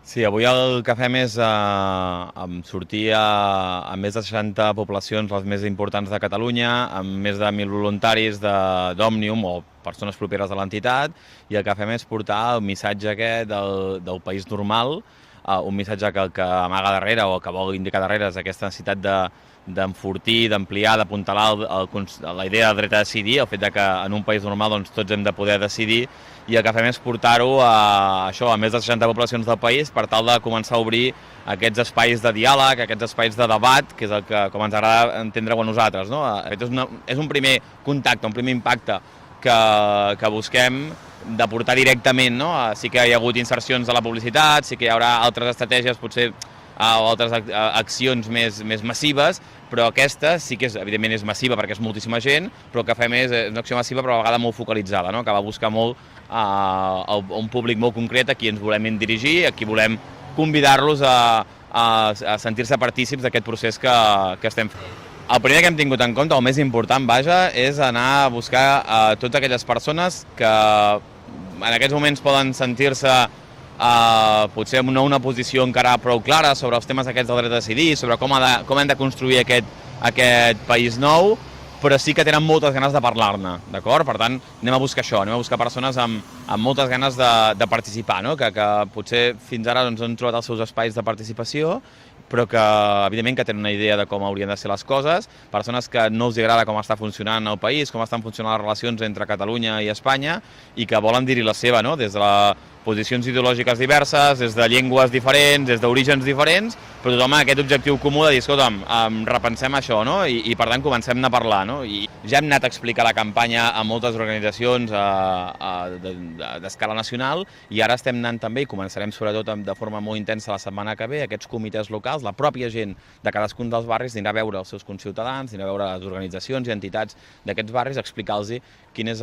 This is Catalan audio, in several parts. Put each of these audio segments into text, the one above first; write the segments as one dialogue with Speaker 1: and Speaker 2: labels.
Speaker 1: Sí, avui el que fem és sortir a més de 60 poblacions, les més importants de Catalunya, amb més de 1.000 voluntaris d'Òmnium o persones properes de l'entitat, i el que fem és portar el missatge aquest del país normal, un missatge que el que amaga darrere o el que vol indicar darrere és aquesta necessitat d'enfortir, d'ampliar, d'apuntalar la idea del dret a decidir, el fet de que en un país normal doncs, tots hem de poder decidir, i el que fem és portar-ho a més de 60 poblacions del país per tal de començar a obrir aquests espais de diàleg, aquests espais de debat, que és el que, com ens agrada entendre-ho a nosaltres, no? És un primer contacte, un primer impacte que busquem de portar directament, no? Sí que hi ha hagut insercions de la publicitat, sí que hi haurà altres estratègies, potser o altres accions més massives, però aquesta sí que evidentment és massiva perquè és moltíssima gent, però el que fem és una acció massiva però a la vegada molt focalitzada, no? Que va buscar molt un públic molt concret a qui ens volem dirigir, a qui volem convidar-los a sentir-se partícips d'aquest procés que estem fent. El primer que hem tingut en compte, el més important, vaja, és anar a buscar a totes aquelles persones que en aquests moments poden sentir-se potser no una posició encara prou clara sobre els temes aquests del dret a decidir, sobre com hem de construir aquest país nou, però sí que tenen moltes ganes de parlar-ne, d'acord? Per tant, anem a buscar això, anem a buscar persones amb moltes ganes de participar, no? Que potser fins ara doncs, han trobat els seus espais de participació, però que, evidentment, que tenen una idea de com haurien de ser les coses, persones que no els agrada com està funcionant el país, com estan funcionant les relacions entre Catalunya i Espanya, i que volen dir-hi la seva, no? Des de posicions ideològiques diverses, des de llengües diferents, des d'orígens diferents, però tothom amb aquest objectiu comú de dir, escolta'm, repensem això, no? I per tant comencem a parlar, no? I ja hem anat a explicar la campanya a moltes organitzacions d'escala nacional, i ara estem anant també, i començarem sobretot de forma molt intensa la setmana que ve, aquests comitès locals, la pròpia gent de cadascun dels barris anirà a veure els seus conciutadans, anirà a veure les organitzacions i entitats d'aquests barris, explicar-los quin és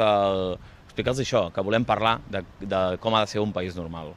Speaker 1: explicar-los això, que volem parlar de com ha de ser un país normal.